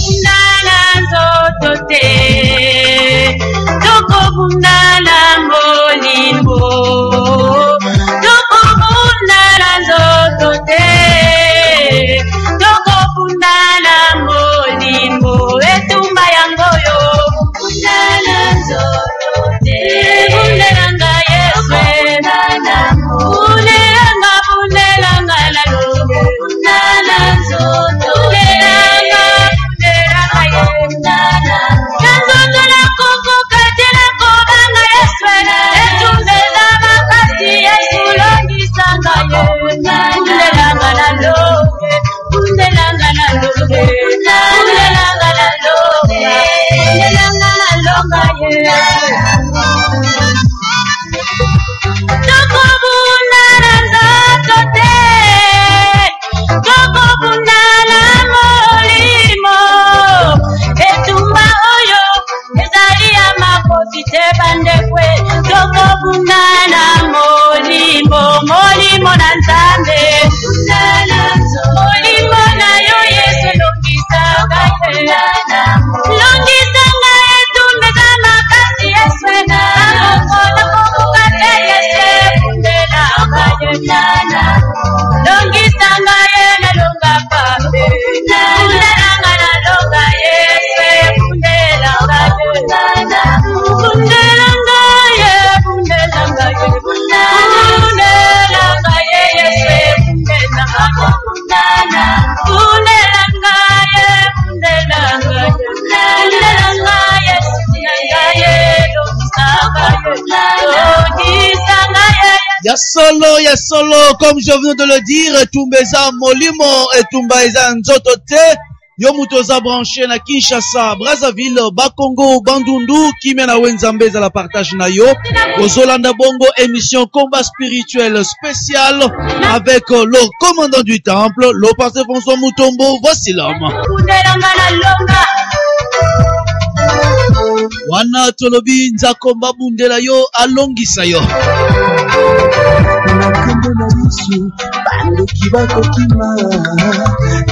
bundala zotote, toko bundala molimbo, toko bundala zotote, toko bundala molimbo, etumba yangoyo bundala zotote, bundelanga Yesu, bundelanga lalo, bundala zotote. Molimo na Nzambe, molimo na yo Yesu longisa ngaye tumbeza makasi Yesu na kokukate Yesu bundela ngaye longisa ngaye na longa pape bundela ngana longa Yesu bundela ngaye bundela ngaye bundela ngaye Ya solo, comme je viens de le dire, Tumbeza Molimo et Tumbaeza Nzotote, Yomutoza branché na Kinshasa, Brazzaville, Bakongo, Bandundu, Kimena Wenzambeza la partage na yo, Ozolanda Bongo, émission combat spirituel spécial avec le commandant du temple, le pasteur François Mutombo, voici l'homme. Wana tolobi nzakomba bundela yo alongisa yo. Nakombo na Yesu bandoki bakokima,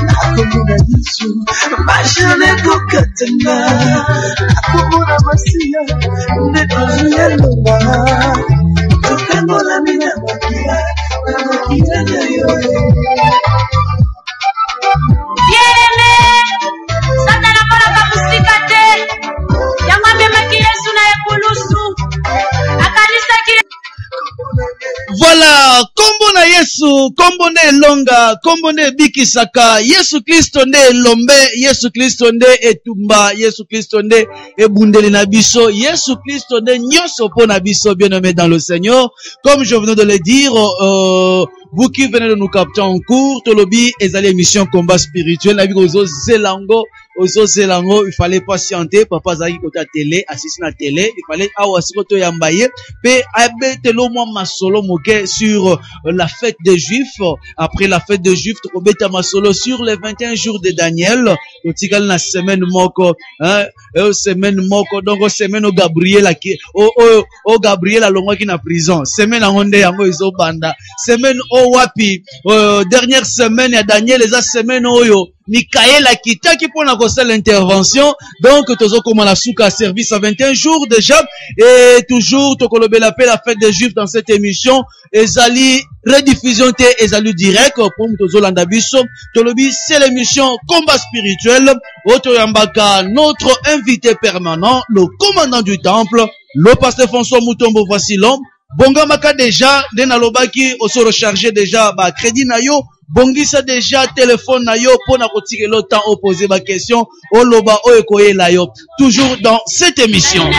nakombo na Yesu bashane kokatana, nakombo na Masiya ndekozuya loba, tokango na mina makia na yo. Yereme satana para kapusikate yamwambie maki Yesu na ekulusu akanisa ki. Voilà, kombo na Yesu, kombo ne longa, kombo ne bikisaka, Yesu Kristo nde lombe, Yesu Kristo nde etumba, Yesu Kristo nde ebundeli na biso, Yesu Kristo nde nyoso po na biso, bien-aimé dans le Seigneur. Comme je venais de le dire, vous qui venez de nous capter en cours, Tolobi, ezali émission combat spirituel, la vie ozo zelango, il fallait patienter, papa zaki kota télé, assisté na télé, il fallait awasi koto yambaye, pe abetelo mwa masolo moke sur la fête des Juifs. Après la fête des Juifs, tokobeta masolo sur les 21 jours de Daniel, totikali na semaine moko, semaine moko, donc semaine au Gabriel au Gabriel alongwa ki na prison, semaine angonde yango izo banda, semaine au wapi, dernière semaine ya Daniel, eza semaine oyo Mikaël a quitté qui pour l'intervention. Donc, tozo comme la souka service à 21 jours déjà. Et toujours, tokolobe l'appel la fête des Juifs dans cette émission. Ezali rediffusion te, ezali direct. Pour tozo landabiso. Tolobi, c'est l'émission combat spirituel. Otoyambaka, notre invité permanent, le commandant du temple, le pasteur François Mutombo, voici l'homme. Bonga maka déjà, denalobaki, oso recharger déjà, ba crédit na yo. Bongisa déjà téléphone na yo pour na kotike le temps opposé ma question o loba o ekoye la yo toujours dans cette émission.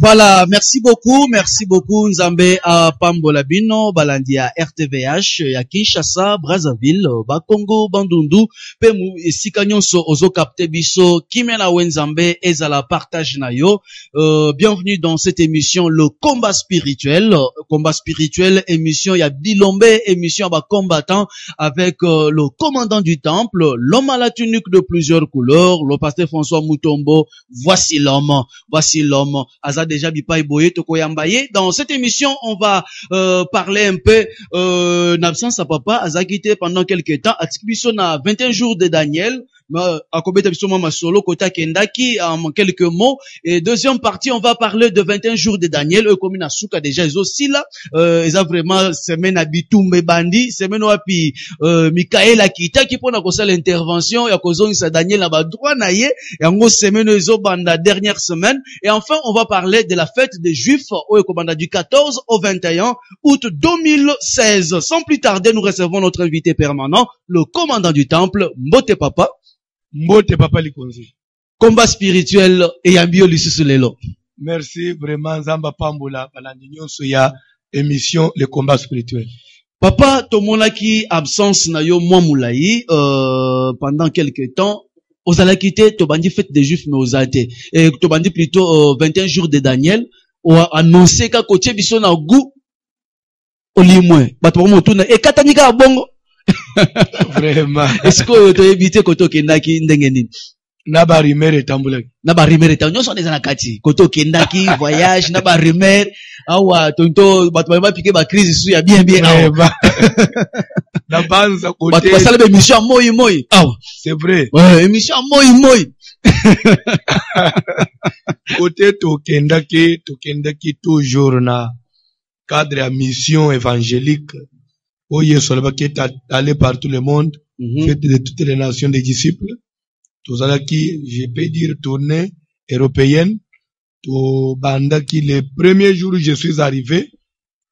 Voilà, merci beaucoup, Nzambe à Pambola Bino, Balandia RTVH, ya Kinshasa, Brazzaville, Bakongo, Bandundu, Pemu, Sikanyoso, Ozo Kapte Biso, Kimena Wenzambe, Ezala Partage Nayo. Bienvenue dans cette émission, le combat spirituel combat spirituel, émission, il y a Bilombe, émission, bah, combattant avec le commandant du temple, l'homme à la tunique de plusieurs couleurs, le pasteur François Mutombo. Voici l'homme, Aza déjà bipaï boye tokoyambaye. Dans cette émission, on va parler un peu d'absence à papa, Aza quitté pendant quelques temps, attribution à 21 jours de Daniel. Akobeta bisoma masolo kota kendaki en quelques mots. Et deuxième partie, on va parler de 21 jours de Daniel. Comme na souka déjà ils aussi là, ils ont vraiment semaine abitumbe bandi, semaine wapi Michael akita qui pona kosa l'intervention ya kozongisa Daniel na ba droit na ye, yango semaine ezo banda dernière semaine. Et enfin, on va parler de la fête des Juifs au Kobanda du 14 au 21 août 2016. Sans plus tarder, nous recevons notre invité permanent, le commandant du temple, Mbote Papa. Mbote Papa Likonzi. Combat spirituel et yambio lisusu lelo. Merci vraiment Zamba Pambola balandinyo soya émission le combat spirituel. Papa tomonaki absence na yo mwa mulai pendant quelques temps. Ozala quitté tobandi fête des Juifs mais ozate. Et tobandi plutôt 21 jours de Daniel ou annoncé ka kotie biso na gu olimwe. Bato motuna e katanika bongo. Vraiment. Est-ce que tu as évité koto kendaki ndengeni? Naba rumeur etambulaki. Naba rumeur etambulaki. Nyoso neza na kati. Koto kendaki voyage naba rumeur. Awa tonto bato ba piquer ba crise su ya bien. Na banza côté. Bato ba sala be mission moi. Awa. C'est vrai. Ouais, émission moi. Côté to kendaki toujours na cadre à mission évangélique. Oye solaba qui est allé par tout le monde, fait de toutes les nations des disciples. Tout ça qui, je peux dire, tournée européenne. Tout banda qui, le premier jour où je suis arrivé,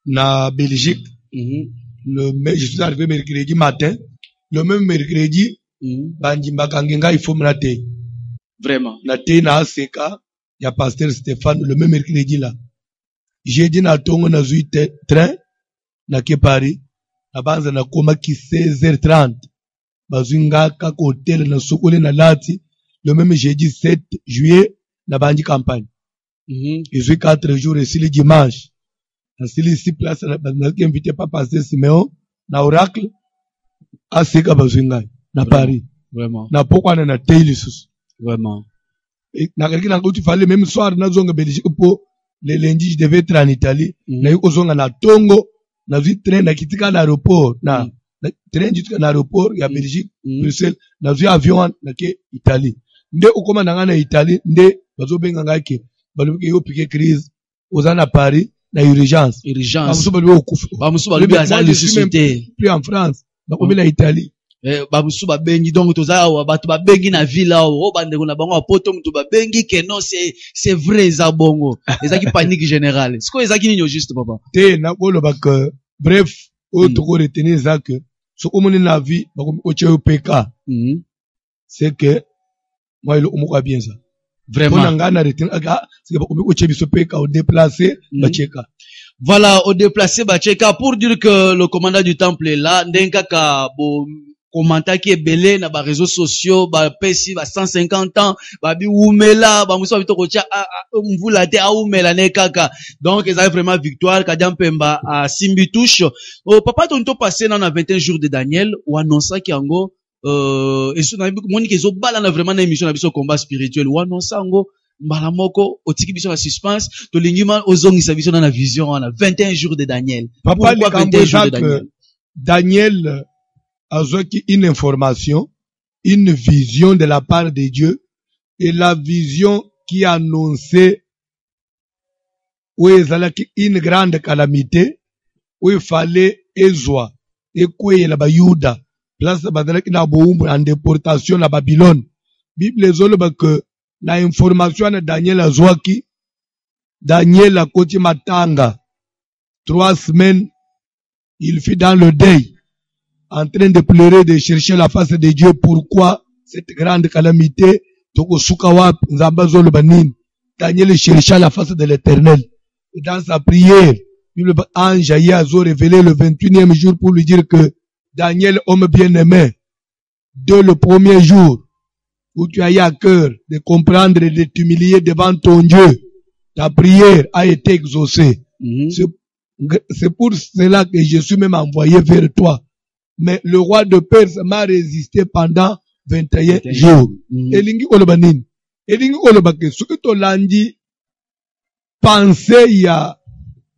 na Belgique, je suis arrivé mercredi matin, le même mercredi, bandi mbakangenga, il faut me rater. Vraiment. Na te na ACK, il y a pasteur Stéphane, le même mercredi là. J'ai dit na tongo na zui train, na ke Paris. Na banza na koma ki 16h30. Bazinga ka hotel na sokole na lati. Le même jeudi 7 juillet, na bandi campagne. Je suis 4 jours ici le dimanche. Na sili ici place, na ki invité pas passer Siméon, na Oracle, à Seka bazinga, na Paris. Vraiment. Na pourquoi na Taylor sus. Vraiment. Na quelqu'un na il fallait même soir na zonga Belgique pour le lundi je devais être en Italie. Na yuko zonga na Tongo. Na vu train na kitika l'aéroport na train jitika na aéroport ya Belgique Bruxelles na vu avion na ke Italie nde ukoma na ngana Italie nde bazo benga ngake baluke yo piquer crise ozana Paris na urgence bamuso baluke okufa bamuso baluke azali société puis en France na komela Italie bamuso babengi donc toza wa bato babengi na ville o bandeko na bango apoto mutu babengi que non c'est vrai za bongo ezaki panique générale ce ko ezaki nini juste papa te na koloba que bref o toko retenir ça que ce qu'on mène la vie au PK c'est que moi il on bien ça vraiment on a retenir c'est que au biso PK au déplacer ba cheka. Voilà, au déplacer ba cheka pour dire que le commandant du temple est là ndenka ka bo commentaire qui est belé na ba réseaux sociaux ba pesi ba 150 ans ba bi umela ba muso bito ko tia mvula te a umela ne kaka donc ils avaient vraiment victoire Kadian Pemba à Simbi touche au papa tonto passé dans 21 jours de Daniel ou annonça ki ango et so na monique zo bala na vraiment na émission na biso combat spirituel ou annonça ango mbala moko otiki biso na suspense to lingima ozongisa biso na vision na 21 jours de Daniel. Papa le 21 jours de Daniel a une information, une vision de la part de Dieu, et la vision qui annonçait où il y avait une grande calamité, où il fallait Ezwa, et quoi il y a Yuda, place en déportation à Babylone. Bible est que la information de Daniel Azwaki, Daniel a côté Matanga, 3 semaines, il fut dans le deuil, en train de pleurer, de chercher la face de Dieu. Pourquoi cette grande calamité? Daniel chercha la face de l'Éternel. Et dans sa prière, le ange a révélé le 21e jour pour lui dire que Daniel, homme bien-aimé, dès le premier jour où tu as eu à cœur de comprendre et de t'humilier devant ton Dieu, ta prière a été exaucée. C'est pour cela que je suis même envoyé vers toi. Mais le roi de Perse m'a résisté pendant 21 jours. Elingi koloba nini? Elingi koloba ke soki tolandi pensée ya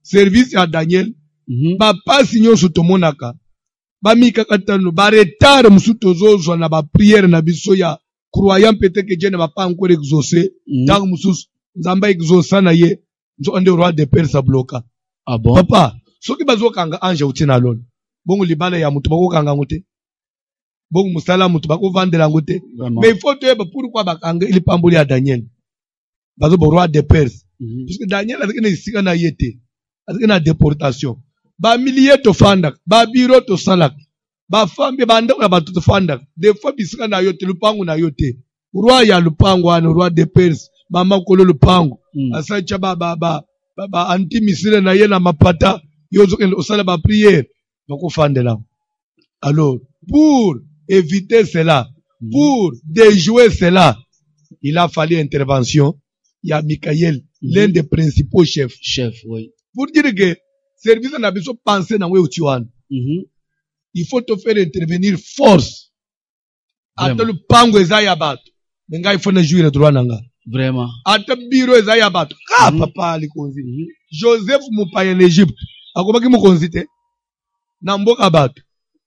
service ya Daniel, ba pasi nyonso tomonaka. Ba mikakatano ba retard musu tozozwa na ba prière na biso ya croyant peut-être que Dieu ne va pas encore exaucer. Tant musu nzamba exaucer na ye, nzo ande roi de Perse bloka. Ah bon? Papa, soki bazo kanga anja utina lolo. Bongo libala ya mutu bako kanga ngote. Bongo musala mutu bako vandela ngote. Mais il faut te pourquoi bakanga il pamboli à Daniel. Bazo bo roi de Perse. Parce que Daniel avec une sika na yete. Avec une déportation. Ba milliers to fandak, ba biro to salak. Ba fambe ba ndako ba to fandak. Des fois bisika na yote lupango na yote. Roi ya lupango ane roi de Perse. Mama kolo lupango. Asacha ba anti misile na ye na mapata. Yozo kende osala ba prière. Alors, pour éviter cela, pour déjouer cela, il a fallu intervention. Il y a Michael, l'un des principaux chefs. Oui. Pour dire que service n'a pas besoin de penser dans le Tuan. Il faut te faire intervenir force. Ata le pango ezayabat. Menga il faut ne jouer le droit nanga. Vraiment. Ata biro ezayabat. Ah papa likonzi. Joseph Moupaye en Égypte. Akomaki mukonzite. Namboka bato.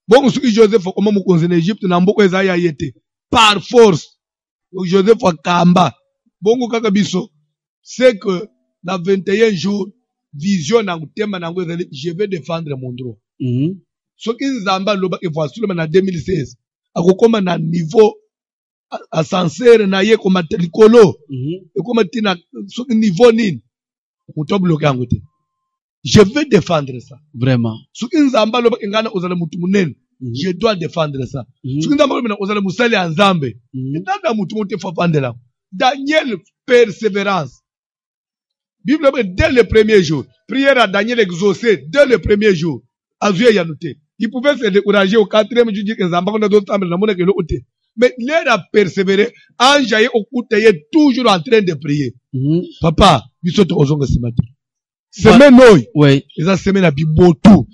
Bon, ce que Joseph comment mukonzi en Égypte namboka ezaya yete. Par force. Joseph Kamba. Bon, kaka biso. C'est que dans 21 jours, vision nangutema nango ezali, je vais défendre mon droit. Ce qui nzamba loba et voici le en 2016. Akokoma na niveau ascenseur na ye koma likolo. Et koma tina ce niveau nini. Muto bloqué angote. Je vais défendre ça. Vraiment. Ce qui nzamba loba ngana ozala mutu munene. Je dois défendre ça. Ce qui nzamba loba ozala musali anzambe. Ndanda mutu mote fafandela. Daniel persévérance. Bible dès le premier jour. Prière à Daniel exaucée dès le premier jour. Azuye yanouté. Il pouvait se décourager au quatrième jour, dire que Zamba on a d'autres temps, mais l'air a persévéré, enjaillé au coup, toujours en train de prier. Papa, il saute aux ongles ce matin. Semaine oui. Ils ont semé la bibotou.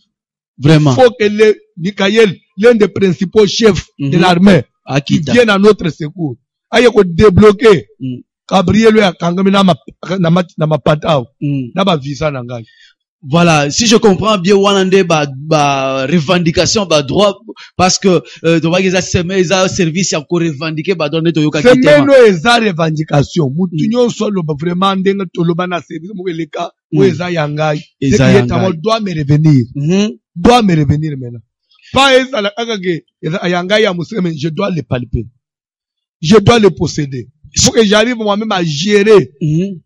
Vraiment. Il faut que le Michael, l'un des principaux chefs de l'armée, qui vienne à notre secours. Aïe, qu'on débloquer. Gabriel, lui, a kangami na ma patao. Na ba visa nangai. Voilà, si je comprends bien, Wanande, revendication, droit, parce que, ils service, encore revendiqué, donner Toyoka Kitema. C'est même eza revendication. Moutinyo solo, vraiment, ndenga toloba na service, moueleka, ou eza yangai. C'est qui est à moi, doit me revenir. Doit me revenir maintenant. Pas eza la kagage, eza yangai ya musulman, je dois le palper. Je dois le posséder. Il faut que j'arrive moi-même à gérer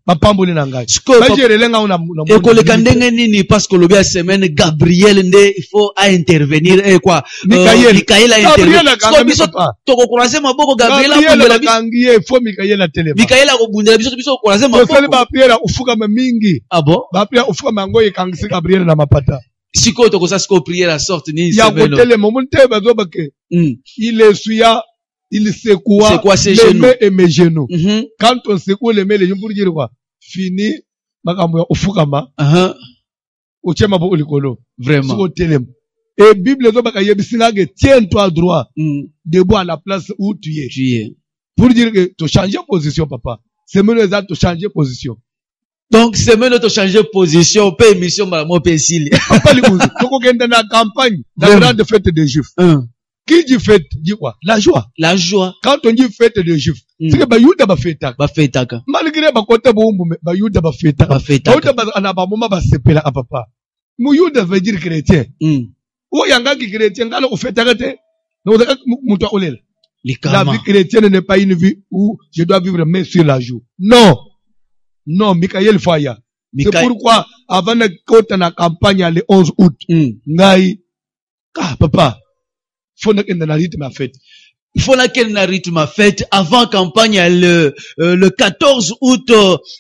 ma pamboli nangai. Pas gérer lenga una. Et que le kandenge nini parce que le bien semaine Gabriel nde il faut à intervenir et quoi. Michael a intervenir. Parce que biso toko croiser maboko Gabriel a bundela biso. Il faut Michael a télé. Michael a bundela biso croiser maboko. Parce que ba prière ufuka mingi. Ah bon? Ba prière ufuka mango yekangisi Gabriel na mapata. Siko toko sa siko prière la sorte ni semaine. Ya ko télé momonte bazo bake. Il essuya. Il secoua les mains et mes genoux. Quand on secoue les mains, les genoux pour dire quoi? Fini, makambo ofukama. Ochema bo olikolo. Vraiment. Et Bible zo baka yebisinga que tiens-toi droit. Debout à la place où tu es. Pour dire que tu changes position, papa. C'est même ça, tu changes position. Donc, c'est même tu changer position, pas émission, mon pécile. Papa, tu peux dans la campagne, dans la grande fête des Juifs. Qui dit fête, dit quoi? La joie. La joie. Quand on dit fête de Juifs, c'est que Bayouda ba fêtaka. Ba fêtaka. Malgré ba kota boumbu, Bayouda ba fêtaka. Ba fêtaka. Bayouda ba anabamoma ba sepela à papa. Mouyouda veut dire chrétien. Ou yanga qui chrétien, quand on fêtaka te, nous mouta olel. La vie chrétienne n'est pas une vie où je dois vivre main sur la joue. Non. Non, Michael Faya. C'est pourquoi, avant de côté na campagne le 11 août, ngai, papa, faut que dans la rythme à fête. il faut laquelle na rythme à fête avant campagne le 14 août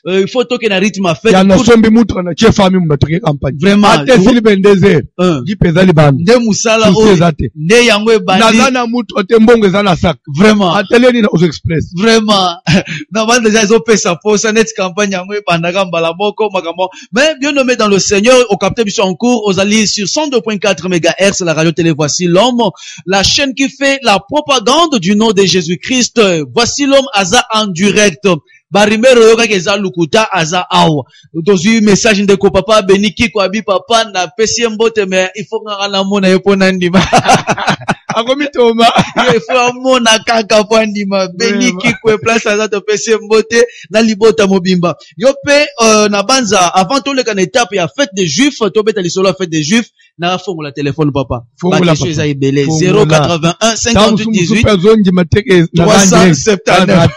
il faut toquer na rythme à fête ya na sombi mutra na chef famille mbatoke campagne vraiment ate sili bendeze di peza libanda nde musala o nde yango ebandi na mutra te mbongo za na sac vraiment ateleni na Ozo Express vraiment na bande déjà ils ont fait sa pause net campagne yango ebandaka mbala moko makambo mais bien nommé dans le Seigneur au capteur biso en cours aux alliés sur 102.4 MHz la radio télé Voici l'homme, la chaîne qui fait la propagande du nom de Jésus-Christ. Voici l'homme Aza en direct. Barimero yoka keza lukuta Aza awa. Dozu message ndeko papa beniki kwa bi papa na pesi mbote mais il faut ngala mona yepona ndima. Akomi toma. Il faut mona kaka kwa ndima beniki kwa place Aza to pesi mbote na libota mobimba. Yope na banza avant tout le kan étape ya fête des juifs, to beta lisolo fête des juifs. Na fongo la téléphone papa. Fongo 081 58 18 379.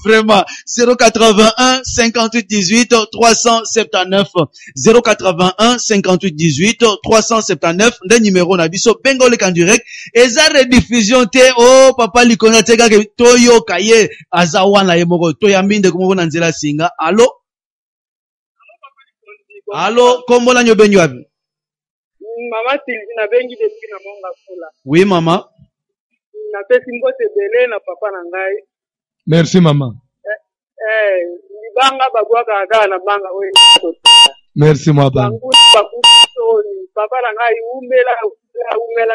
Vraiment 081 58 18 379 081 58 18 379 nde numéro na biso bengo le kan direct eza rediffusion te oh papa likona teka ke toyo kaye azawana ye moko to ya mbinde ko na nzela singa allo. Allô, comment la nyobenyo abi? Maman Sylvie na bengi depuis na monga fula. Oui, maman. Na pesi mbote bele na papa na ngai. Merci maman. Libanga babwaka aka na banga we. Merci maman. Papa na ngai umela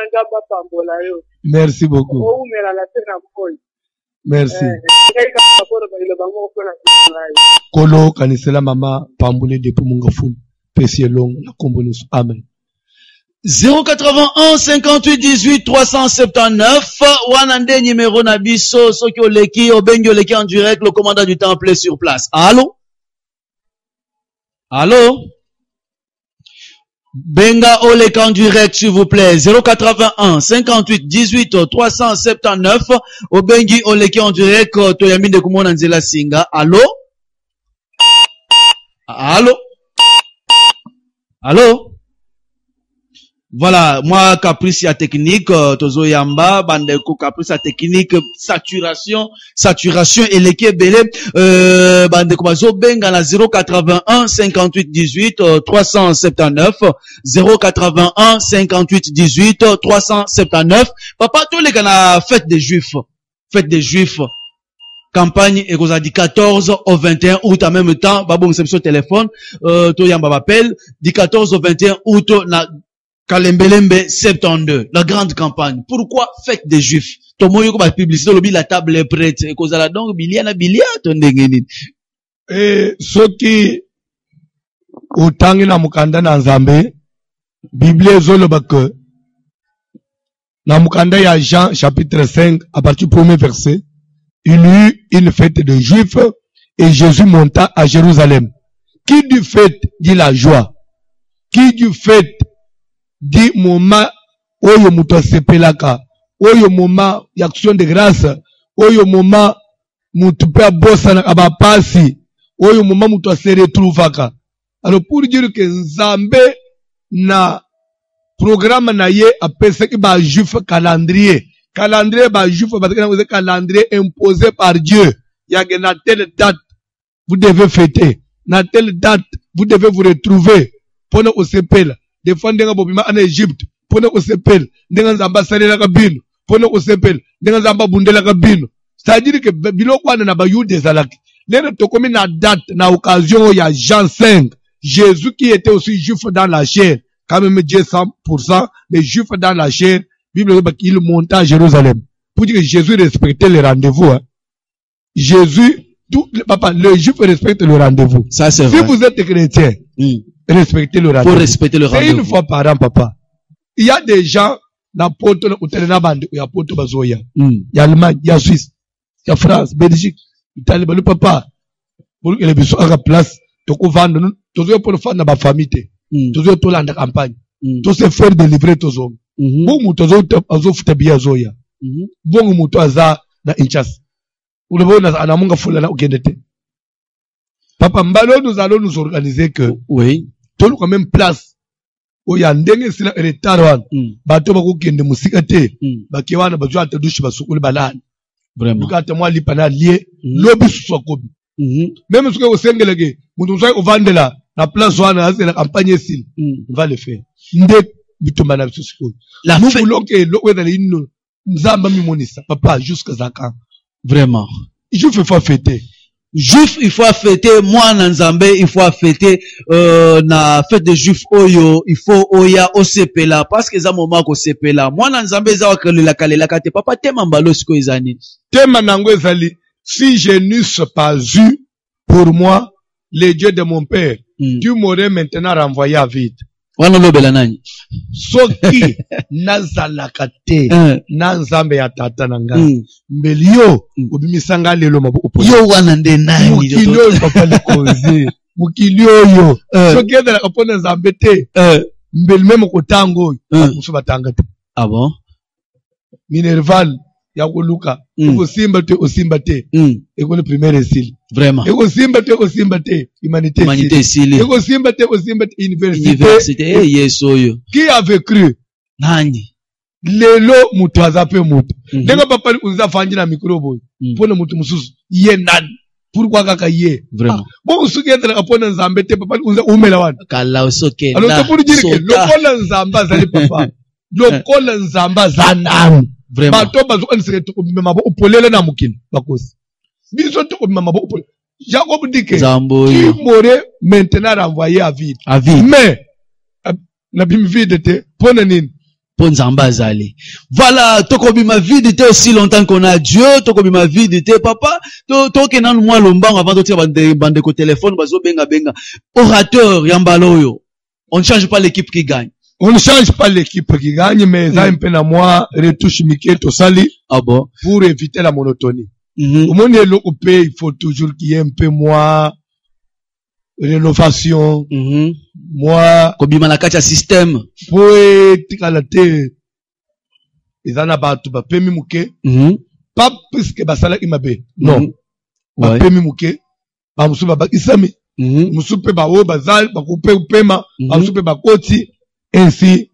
ngamba pambola yo. Merci beaucoup. Umela la tena mkoi. Merci. Kolo kanisela mama pambule depuis monga fula. Pesi long na kombonis. Amen. 081 58 18 379 wanande numéro na biso soki oleki obengi oleki en direct le commandant du temple est sur place. Allô? Allô? Benga oleki en direct s'il vous plaît. 081 58 18 379 obengi oleki en direct toyaminde kumona nzela singa. Allô? Allô? Allô? Voilà, moi, caprice à technique, tozo yamba, bandeko caprice à technique, saturation, et leke belé, bandeko bazo benga na 081 58 18 379, 081 58 18 379. Papa, tous les gars fête des juifs. Campagne et du 14 au 21 août en même temps, babou sur téléphone, to yamba appelle, du 14 au 21 août na Kalembelembe 72, la grande campagne. Pourquoi fête des juifs? Tomoyo ko ba publicité lobi la table est prête. Et kozala donc bilia to ndengeni. Soki utangi na mukanda na Nzambe, Bible ezoloba que na mukanda ya Jean chapitre 5 à partir du premier verset, il y eut une fête de juifs et Jésus monta à Jérusalem. Qui du fête dit la joie? Qui du fête dit moment oyo muto sepelaka, oyo moment d'action de grâce, oyo moment muto pe bossa na abapasi, oyo moment muto se retrouvaka. Alors pour dire que Nzambe na programme na ye apesa ki ba juif calendrier ba juif parce que na calendrier imposé par Dieu. Ya na telle date vous devez fêter, na telle date vous devez vous retrouver pendant au sepel. Des fois ndenga bobima en Égypte pona ko sepel ndenga nzamba salela ka bino pona ko sepel ndenga nzamba bundela ka bino. C'est-à-dire que biloko wana na ba yude zalaki lero tokomi na date na occasion ya Jean 5, Jésus qui était aussi juif dans la chair, quand même Dieu 100%, mais juif dans la chair, Bible dit qu'il monta à Jérusalem pour dire que Jésus respectait les rendez-vous. Hein. Jésus, le juif respecte le rendez-vous. Ça c'est vrai. Si vous êtes chrétien, respectez le rendez-vous. Faut respecter le rendez-vous. C'est une fois par an, papa. Il y a des gens, na poto, na bande, il y a poto bazoya. Il y a Allemagne, il y a Suisse, il y a France, Belgique, Italie, le papa. Pour que les bisous à la place, toko vendre, toujours pour le faire dans ma famille, toujours tout la campagne, tout se faire délivrer tous hommes. Bon, toujours azo futabia zoya. Bon, muto aza na inchas. Ou le bon na munga fula na ugendete. Papa, mbalo nous allons nous organiser que, oui, tout quand même place. oya ndenge sila retard wana bato bakokende musika te bake wana bazwa ata douche basukuli balani vraiment luka ata mwa lipa na lie lobi susu akobi même soki osengeleke mutu mosuki ovandela na place wana azela campagne esili va le faire nde bitumba na biso sikoyo nous voulons que eloko ezala ino nzambe amimonisa papa jusqu'à zaka vraiment juif il faut fêter juif il faut fêter moi na nzambe il faut fêter na fête de juif oyo il faut oya osepela parce que za moment ko sepela moi na nzambe za wakelela kalela kate papa tema mbalo siko ezani tema nango ezali si je n'eusse pas eu pour moi les dieux de mon père tu m'aurais maintenant renvoyé à vide wana lobela nani soki nazalaka te na nzambe ya tata na ngai mbeli yo obimisanga lelo mabo yo wana nde nani mokili oyo papa likonzi mokili oyo soki ezalaka mpo na nzambe te mbeli meme kotango oyo mosusu batanga te ah bon minerval ya koluka ekosimba te osimba te ekoni primaire esili vraiment ekosimba te humanité esili ekosimba te université yes oyo qui avait cru nani lelo mutu aza pe mutu ndenge papa uza fanji na micro boy mpona mutu mususu ye nani pourquoi kaka ye vraiment bon soki ezalaka mpona nzambe te papa uza umela wana kala osoke alors c'est pour dire que lokola nzambe azali papa lokola nzambe aza nani bato bazokanisaka tokobima mabo opolele na mokili bakosi biso tokobima mabo opolele Jacob dit que tu m'aurais maintenant renvoyé à vide mais nabimi vide te mpona nini po nzambe azali voilà tokobima vide te aussi longtemps qu'on a Dieu tokobima vide te papa tokena mwa lombango avant totia bandeko téléphone bazobenga orateur ya mbala oyo on ne change pas l'équipe qui gagne. On ne change pas l'équipe qui gagne, mais ça un peu à moi, retouche Mickey Tosali. Ah bon? Pour éviter la monotonie. Au monde européen, il faut toujours qu'il y ait un peu moins rénovation. Moi. Comme il y a système. Pour être ils en a battu, bah, pemi mouké. Pas plus que basala imabe. Non. Bah, pemi mouké. Bah, moussou bah, isami. Moussou pe bah, oh, bazal, bah, coupé ou pema. Bah, moussou pe bah, koti. Ainsi,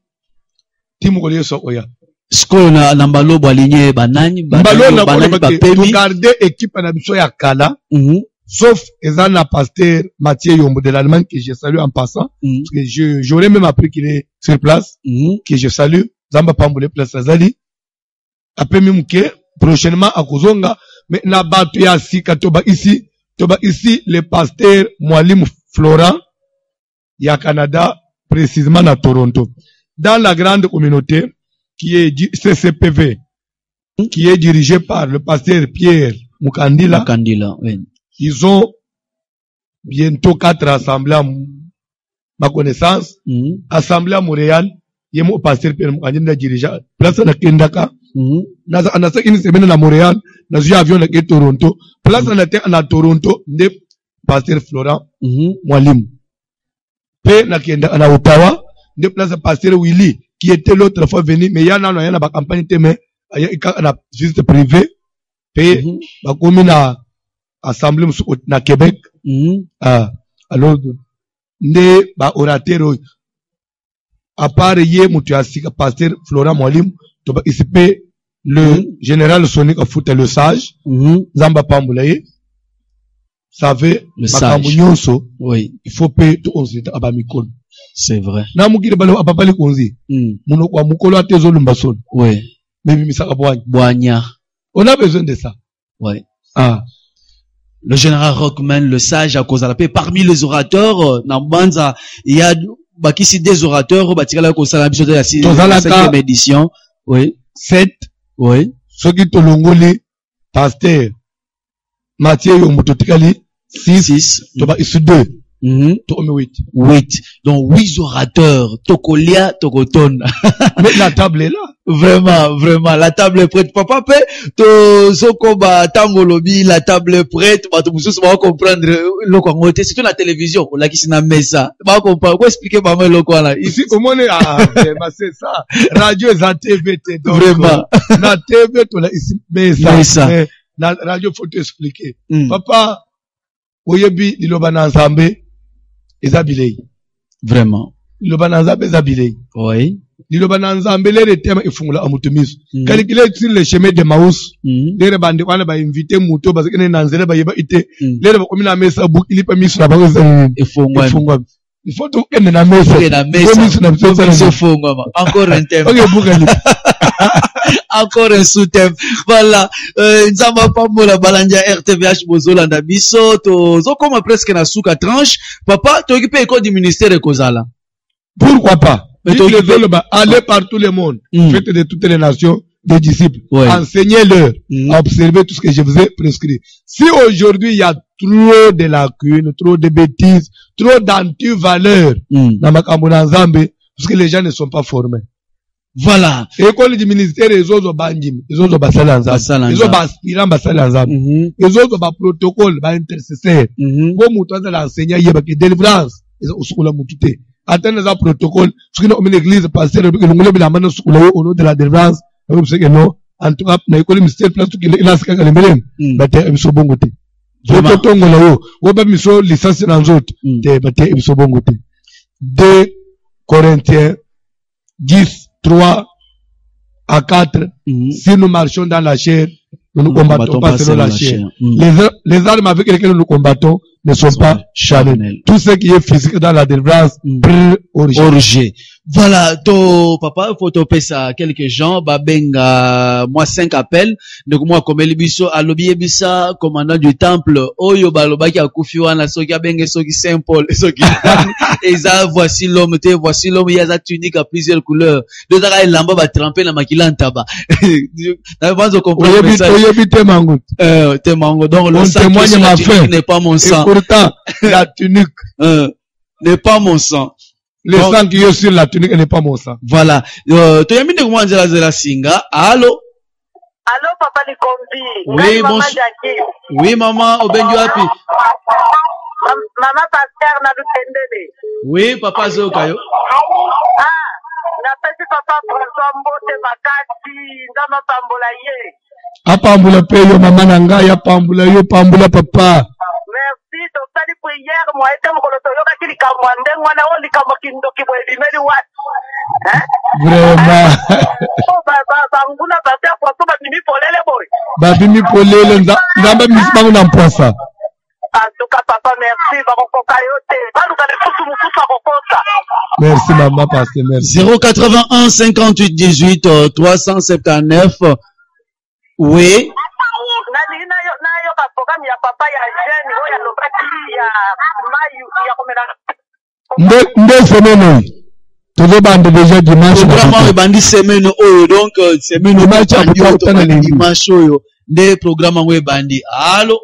Timokole Sokoya. Sko na mbalo baligné banani banani garder équipe na biso ya kala sauf ezana pasteur Mathieu Yombo de l'Allemagne que je salue en passant parce que j'aurais même appris qu'il est sur place que je salue Zamba Pambole place Azali après même que prochainement à Kozonga mais na batu ya sika toba ici le pasteur Mwalim Florent ya Canada précisément à Toronto dans la grande communauté qui est CCPV, qui est dirigé par le pasteur Pierre Mukandila. Oui. Ils ont bientôt 4 assemblées à ma connaissance. Assemblée à Montréal, il y a mon pasteur Pierre Mukandila dirigeant. Place à Kendaka. Nasa une semaine à Montréal, dans un avion à Toronto. Place à Toronto, de pasteur Florent Mwalim. Pe na Kenda à Ottawa, de place à pasteur Willy. Qui était l'autre fois venu, mais il y a une campagne mais il y a une visite privée, puis la commune a assemblée na Québec, alors, ne ba orateur, à part hier, mutu asika pasteur Florent Mwalim, to ba isipe le général Sonic Afuta le sage, Zamba Pambulaye, savait, Makamunyonso, oui, il faut payer tout on s'est abamikol. C'est vrai. Na mukile balo apapali konzi. Muno kwa mukolo atezo lumbasoni. Oui. Mais misaka boanya. On a besoin de ça. Oui. Ah. Le général Rockman, le sage à cause de la paix. Parmi les orateurs, Nambanza, il y a bakisi des orateurs, batikala ko sala biso de la 5e édition. Oui. 7. Oui. Soki tolongoli pasteur Mathieu Yomototikali 6. Toba isu 2. 8. Donc 8 orateurs. Tokolia, Tokoton. Mais la table est là. Vraiment, la table est prête. Papa, to sokoba tangolobi, la table est prête. Bah, tout ça va comprendre le quoi. C'est la télévision. On l'a qui s'est ça. Bah, comprendre. Quoi expliquer maman le quoi là? Ici, au moins, c'est ça. Radio est en TV, vraiment. La TV, tu l'as ici, mais ça. La radio, faut t'expliquer. Papa, oyebi, il va ensemble. Vraiment. liloba na nzambe eza bilei. Oui. Liloba na nzambe lere tema ifungula amutu miso. Kalikile sur le chemin de Maus. Lere bande wana ba inviter muto parce que ne nanzele ba yeba ite. Lere ba komina mesa book ilipa miso na bango ifungwa. Il faut tout ene na mesa. Encore un thème. Encore un sous-thème. Voilà. Nzamba pambola balanja RTVH bozolanda biso to zokoma presque na suka tranche. Papa, tu occupé école du ministère de Kozala. Pourquoi pas? Mais allez par tout le monde. Faites de toutes les nations des disciples. Enseignez-leur à observer tout ce que je vous ai prescrit. Si aujourd'hui il y a trop de lacunes, trop de bêtises, trop d'anti-valeurs dans Makambouna Nzambe, parce que les gens ne sont pas formés. Voilà. École du ministère, les autres bandim, les autres basala Nzambe, les autres aspirants basala Nzambe, les autres ba protocole, ba intercesseur. Bon mouton de l'enseignant, il y a que délivrance, ils ont sous la moutité. Attendre les protocole, ce qui est une église pasteur, que l'on la main sous le haut de la délivrance, vous savez que non, en tout cas, dans l'école du ministère, place tout qui est là, c'est quand même bien, bâtir un so bon côté. Votre tongo là-haut, ou bien miso licence dans les autres, bâtir un so bon côté. 2 Corinthiens 10, 3 à 4, si nous marchons dans la chair, nous ne combattons pas selon la chair. Les armes avec lesquelles nous combattons ne sont pas charnelles. Tout ce qui est physique dans la délivrance, origé. Voilà, to papa, faut topper ça quelques gens, babenga, moi 5 appels, donc moi comme Elibiso, alobi bisa, commandant du temple, oyo balobaki akufi wana, soki abenge, soki Saint Paul, soki, eza, voici l'homme, il y a sa tunique à plusieurs couleurs, deux ara lamba va tremper la makila en tabac. D'avance, on comprend le message. Temango, donc le sang qui la tunique n'est pas mon sang. Et pourtant, la tunique, n'est pas mon sang. Le sang qui est sur la tunique n'est pas mon sang. Voilà. Tu as mis de moi de la singa. Allô? Allô, papa Likombi. Oui, bonjour. Oui, maman, au Benjo Happy. Maman Pasteur na Lutendele. Oui, papa Zokayo. Ah, na pesi papa François Mbote Makati, ndama pambola ye. Apambula peyo mama nanga ya pambula yo pambula papa. Merci, tokali prière moi ete mokolo toyoka kili kamwande mwana o likambo kindoki bwe limeli wat. Vraiment. Oh baba nguna bata kwa soba mimi polele boy. Babimi polele nzamba misibangu na mposa. En tout cas papa merci bakokoka yote. Baluka de kusu musufa kokosa. Merci maman pasteur merci. 081 58 18 379. Oui. Nayo ka programme ya papa ya jeune oya lobaki ya mayu ya komela. Nde semaine. Tout bande déjà dimanche. Programme ebandi semaine oyo donc semaine oyo dimanche oyo nde programme ngo ebandi. Allô?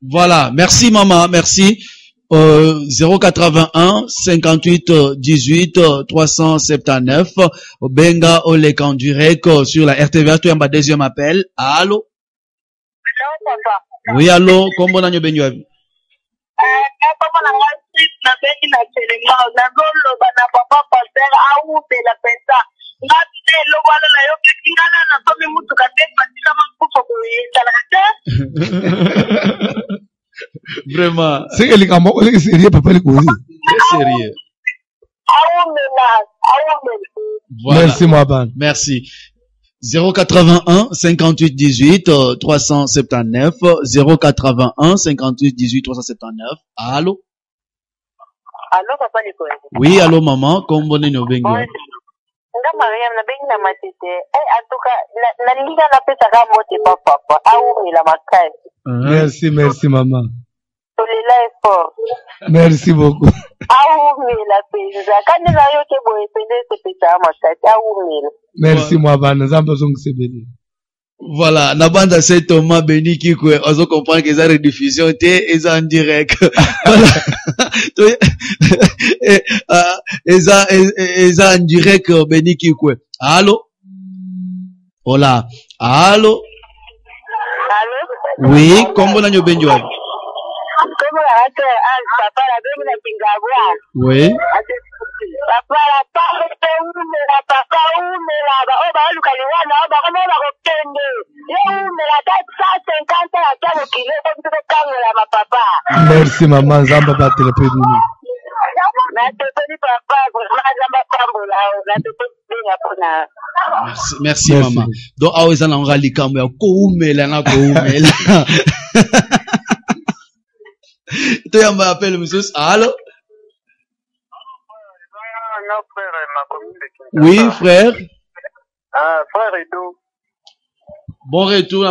Voilà, merci maman, merci. 081 58 18 379 Benga Olek en direct sur la RTVH. Tu as un deuxième appel. Allô? Allô, papa. Oui, allô. Comment on a benyo? Papa na ngasi na bengi na selema na lolo bana papa pasteur au de la penta. Ngati lo wala na yo kingala na tomi mutu ka te patika makufa ko yala. Vraiment. C'est que les gamins, c'est sérieux, papa, les causes. C'est sérieux. Voilà. Merci, Mouaban. Merci. 081 58 18 379 081 58 18 379. Allô? Allô, papa Nicolas. Oui, allô, maman. Comment on est au Bengo? Nga Mariam na bengi na matete. En tout cas, na liga na pesa ka mote papa. Au ila makasi. Merci, maman. Tolela est fort. Merci beaucoup. Aumela pesa. Kande na yo ke boye pende se pesa makasi. Aumela. Merci, Mouaban. Nzamba zongo sebeli. Voilà, na banda c'est Thomas Béni qui on comprend que ça rediffusion et ça en direct. Voilà. Et ça en direct Béni qui Allô? Hola. Allô? Allô? Oui, comment on a benjo? Comment la papa la bengi na pingabwa? Oui. Papa la parte umela papa umela ba oba lukaliwana oba kama ba kokende. Ye umela 450 ya kilo kilo kwa kamera ma papa. Merci maman Zamba ba telepedini. Merci maman. Donc aweza na ngali kamwe ya koumela na koumela. To yamba appelle monsieur. Allô? Oui, frère. Frère Edo. Bon retour.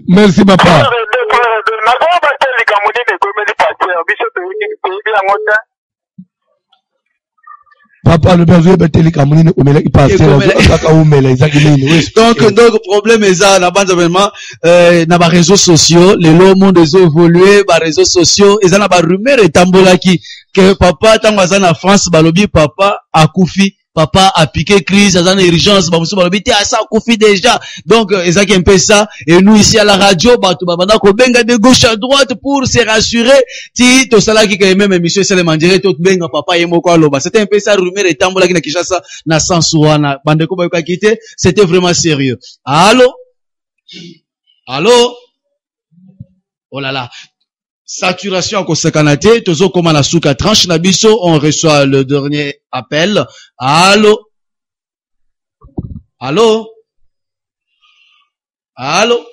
Merci papa. Papa le besoin de télé kamunine omela qui passe là omela exactement. Donc problème est ça na bande vraiment na ba réseaux sociaux les monde ont évolué ba réseaux sociaux et ça na ba rumeur etambolaki que papa tango za na France balobi papa akufi papa a piqué crise, ça a une urgence, bah, ça a déjà. Donc, ça qui un peu ça. Et nous, ici à la radio, bah, tout le monde benga de gauche à droite pour se rassurer. Si, tout ça qui est même émission, c'est le mandirer, tout benga, papa, et moko aloba. C'était un peu ça, rumeur et tambola qui n'a qui ça, na sansuana. Bande ko ba quitté. C'était vraiment sérieux. Allô? Allô? Oh là là. Saturation à Kosekanate, tozo comme na suka tranche na biso, on reçoit le dernier appel. Allô? Allô? Allô?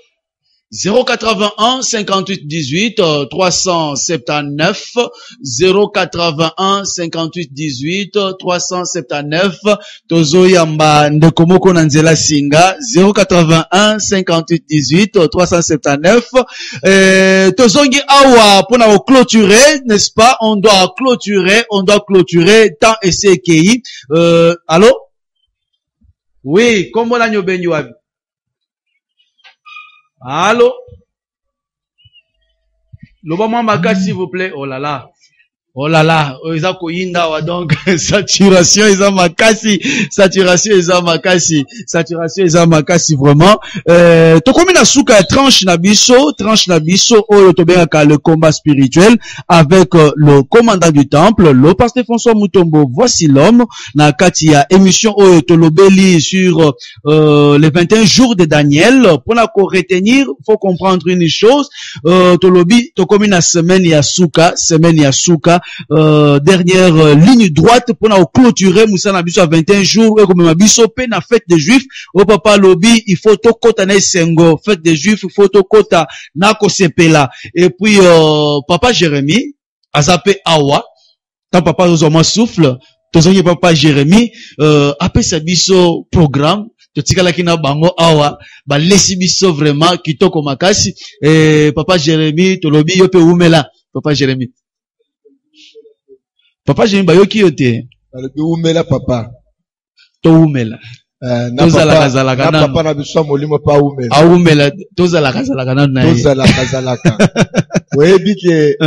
081 58 18 379 081 58 18 379 tozo yamba ndekomoko na nzela singa 081 58 18 379 tozongi awa pona clôturer, n'est-ce pas? On doit clôturer tant et CKI. Allô? Oui, comment la nyobenyu wabi? Allô? Le moment maca, s'il vous plaît. Oh là là. Oh là là. Ils ont koyinda donc saturation ils ont makasi vraiment. To komi na suka tranche na biso oyo to benga le combat spirituel avec le commandant du temple, le pasteur François Mutombo. Voici l'homme na kati ya émission oyo to lobeli sur les 21 jours de Daniel. Pour na ko retenir, faut comprendre une chose. To lobi to komi na semaine ya suka dernière ligne droite pour na clôturer Moussa na biso à 21 jours et comme ma biso pe na fête des juifs au papa lobby il faut to kota na sengo fête des juifs il faut to kota na ko sepela et puis papa Jérémie azapé awa tant papa ozoma souffle tozongi papa Jérémie apé sa biso programme totikalaki na bango awa ba lesi biso vraiment kitoko makasi et papa Jérémie to lobby yo pe umela papa Jérémie Papa, j'ai une bayoki yote. Umela papa. To umela. Na papa na biso molimo pa umela. A umela. Toza la kazalaka na. Toza la kazalaka. Oyebi ke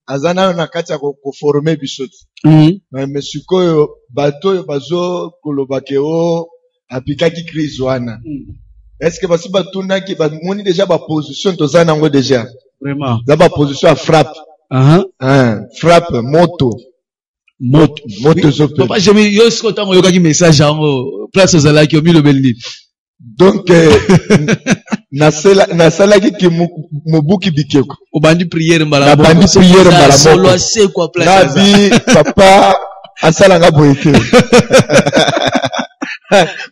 azana na kati ya ko former biso. Mais sikoyo bato bazo kolobake o apikaki crise wana. Est-ce que basi batuna ki ba moni déjà ba position toza nango déjà. Vraiment. Za ba position à frappe. Frappe moto. Papa, j'ai mis, yo, ce qu'on a eu message en place aux alaki, au milieu de Belni. Donc, na sala ki mobuki bikeko. Au bandi prière mbala. Na bandi prière mbala. Solo c'est quoi place. Nabi, papa, asala nga boyete.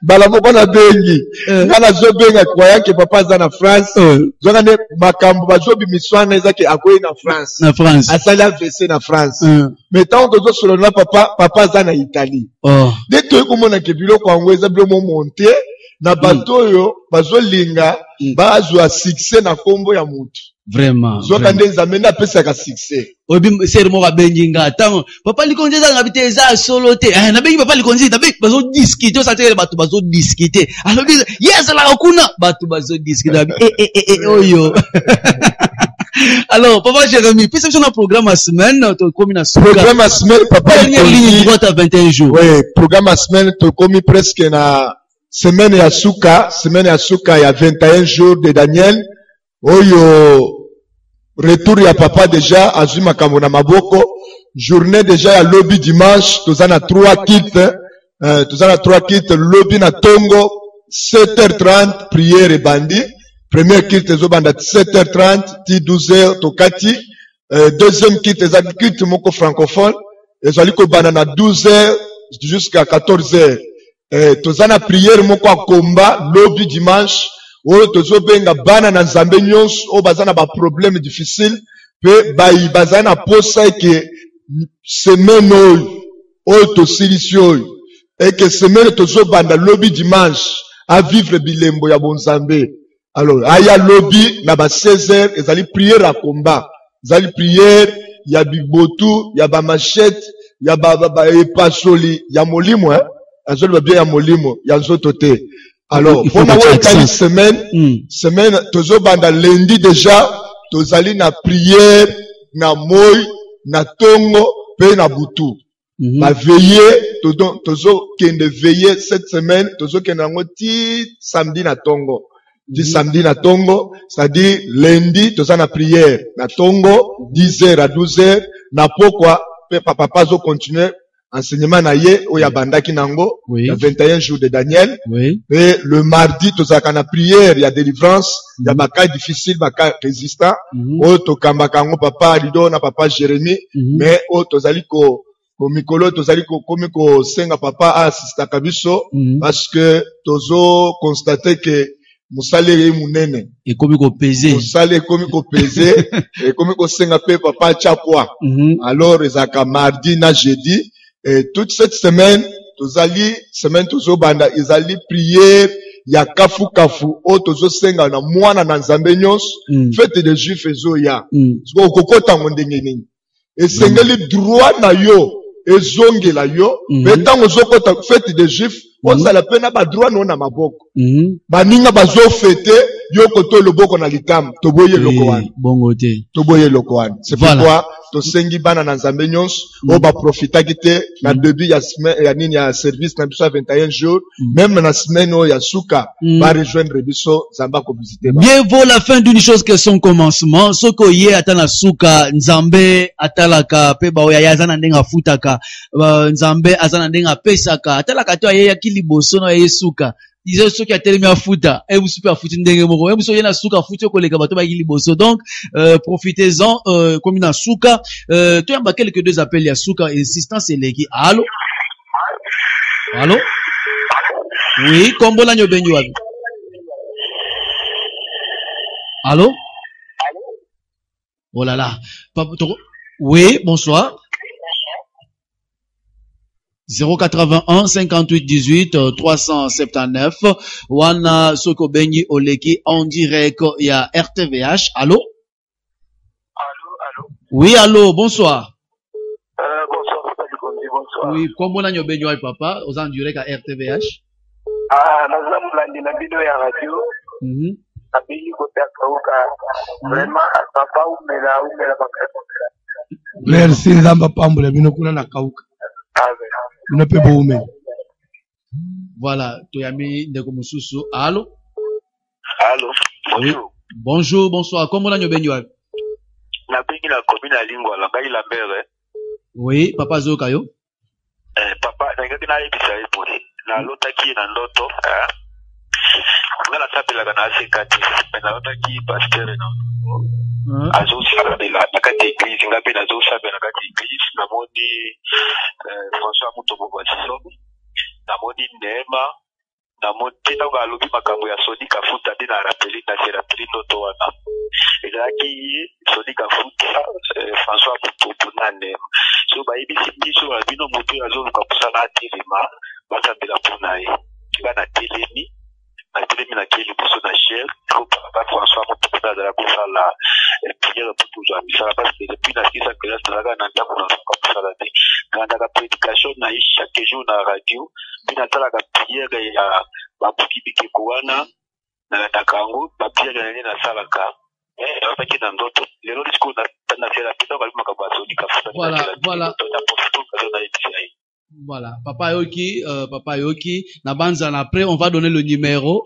Bala moko na bengi. Ngana zo benga kwaya ke papa za na France. Zonga ne makambo bazo bimiswana ezaki akoyi na France. Na France. Asala vese na France. Mais tant que zo na papa za na Italie. Dès que komona ke biloko yango eza biloko monter na bato yo bazo linga bazo a succès na kombo ya mutu. Vraiment. Zoka ndenza mena pesa ka succès. Obi sermo ka bengi nga tango papa likonjeza nga bite za solo te na bengi papa likonjeza na bengi bazo discuter ça tele bato bazo discuter alors yes la kuna bato bazo discuter oyo alors papa Jérémie puis c'est un programme à semaine to komi na programme à semaine papa dernière ligne droite à 21 jours oui programme à semaine to komi presque na semaine ya suka il y a 21 jours de Daniel oyo retour ya papa déjà azuma kambo na maboko journée déjà ya lobby dimanche, tozana 3 kits, lobby na Tongo, 7h30, prière et bandi. Premier kit ezobanda 7h30, ti 12h tokati. Deuxième kit ezali kit moko francophone, ezali ko banda na 12h jusqu'à 14h. Tozana prière moko akomba lobby dimanche, oyo tozobenga bana na nzambe nyonso o bazana ba problème difficile pe bazana posa ke semaine oyo tosilisi oyo et que semaine tozobanda lobby dimanche à vivre bilembo ya bonzambe. Alors aya lobby na ba 16h ezali prière à combat, ezali prière ya bibotu ya ba machette ya ba epasoli ya molimo azoli ba bien ya molimo ya nzoto te. Alors pour na wekali semaine tozobanda lundi déjà tozali na prière na moi na Tongo pe na butu. Ma veillée tozo kende veillée cette semaine tozo kende ngo ti samedi na Tongo. Di samedi na Tongo, c'est-à-dire lundi toza na prière na Tongo 10h à 12h na pokwa pe papa zo continuer enseignement na ye o ya bandaki nango ya 21 jours de Daniel. Et le mardi toza na prière ya délivrance ya baka difficile baka résistant o to kambaka ngo papa Lido na papa Jérémie mais o tozali ko mikolo tozali ko komi ko senga papa assista kabiso parce que tozo constater que musale munene et komi ko peser musale komi ko peser et komi ko senga pe papa chapwa. Alors ezaka mardi na jeudi et toute cette semaine tozali semaine tozo banda ezali prière ya kafu o tozo senga na mwana na nzambe nyonso fête des juifs ezoya so kokota ndenge nini esengeli droit na yo ezongela yo mais tant ozokota fête des juifs ozala pena ba droit no na maboko baninga bazo fêter yo koto loboko na litam toboye lokowani bongo te toboye lokowani. C'est pourquoi to sengi bana na nzambe nyonso o ba profita kite na début ya semaine ya nini ya service na biso 21 jours même na semaine o ya suka ba rejoindre biso nzamba ko visiter. Bien vaut la fin d'une chose que son commencement. Soko ye atana suka nzambe atalaka pe ba oya yazana ndenga futaka nzambe azana ndenga pesaka atalaka to ye yakiliboso na yesuka. Disons ceux qui a tellement futa et vous super futa ndenge moko et vous soyez na suka futa ko leka bato ba liboso. Donc profitez-en comme na suka tu as quelques deux appels ya suka insistance leki. Allô allô oui kombo la nyobenyo wapi. Allô oh là là oui bonsoir 081 58 18 379 wana soko bengi oleki en direct ya RTVH. Allô allô oui allô bonsoir bonsoir bonsoir oui kombo na nyobenyo wapi papa aux en direct à RTVH naza mulandi na bino ya radio abili kotaka uka vraiment papa umela bakati. Merci nzamba pambula bino kuna na kauka bino pe boume. Voilà toyami ndeko mususu. Allô allô bonjour bonjour bonsoir kombo na nyobenyo wapi na bengi na commune ya Lingwala ngai la mbere. Oui papa zoka yo papa ngai na yebisa epone na lotaki na ndoto ngala sapelaka na asekati na lotaki pasteur na azosabela na kati église ngape nazosabela na kati église namoni François Mutombo Basiso namoni Neema namoni ntango alobi makambo ya Soni Kafuta nde na rappeli ndoto wana ezalaki Soni Kafuta François Mutombo na Neema so bayebisi biso na bino moto azoluka kosala atelema basambela mpona ye bana telemi na kili biso na cher papa François Mutombo azala kosala prière pour toujours misala parce que depuis la kisa que là tozalaka na ndako na kosala te ngandaka prédication na ye chaque jour na radio mpe nasalaka prière ya babuki bikeko wana nalandaka yango baprière nani nasalaka azaki na ndoto lelo lisiko nasela mpe ntango ali makambo ya Soni Kafuta voilà papa yoki na banzana après on va donner le numéro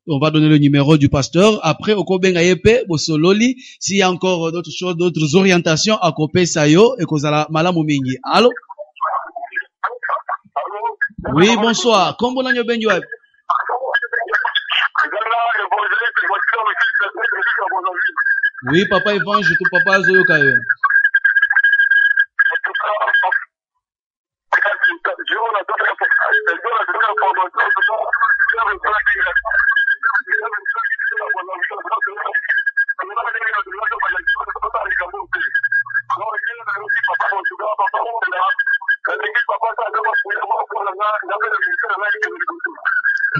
on va donner le numéro du pasteur. Après, au Kobenga Yepe, Bosololi, s'il y a encore d'autres choses, d'autres orientations à Kopé Sayo et Kozala Malamu Mingi. Allô? Oui, bonsoir. Comment on a benjoa? Oui, papa Evange, tout papa Zoyo Kayo.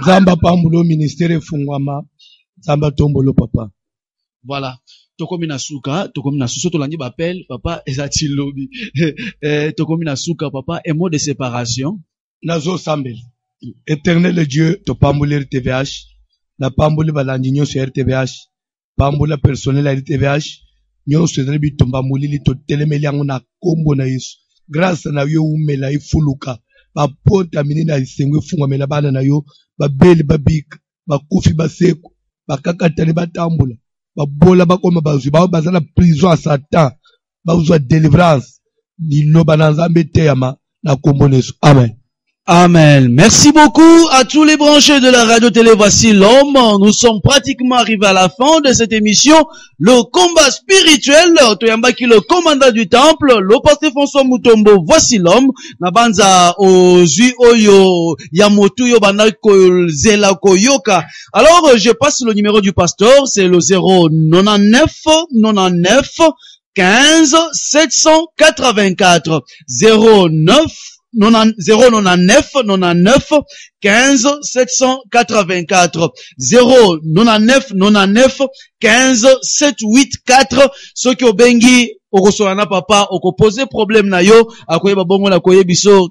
Zamba Pambulo, ministère Fungwama, Zamba Tombolo, papa. Voilà. Tokomina suka, soto langi bapel, papa, ezati lobi. Tokomina suka, papa, un mot de séparation. Nazo Sambel. Éternel Dieu, to Pambuler TVH, na Pambule Balandinyo sur RTVH, Pambula personnel à RTVH, nyo se drebi tomba mulili to telemeliango na kombo na Yesu. Grâce na yo umela ifuluka, ba pota minina isengwe fungwa mela bana na yo, ba beli ba big, ba kufi ba seko, ba kakatane ba tambula. Babola bakoma bazwi baza na prison à Satan bazwa délivrance ni loba nzambe teyama na kombo Yesu. Amen. Amen. Merci beaucoup à tous les branchés de la radio-télé. Voici l'homme. Nous sommes pratiquement arrivés à la fin de cette émission. Le combat spirituel. Toyambaki, le commandant du temple. Le pasteur François Mutombo. Voici l'homme. Nabanza ozui oyo yamotu yo banako zela koyoka. Alors, je passe le numéro du pasteur. C'est le 099 99 15 784 099 99 15 784 099 99 15 784. Ceux qui ont bengi okosolana papa oko poser problème na yo akoyeba bongo na koyebiso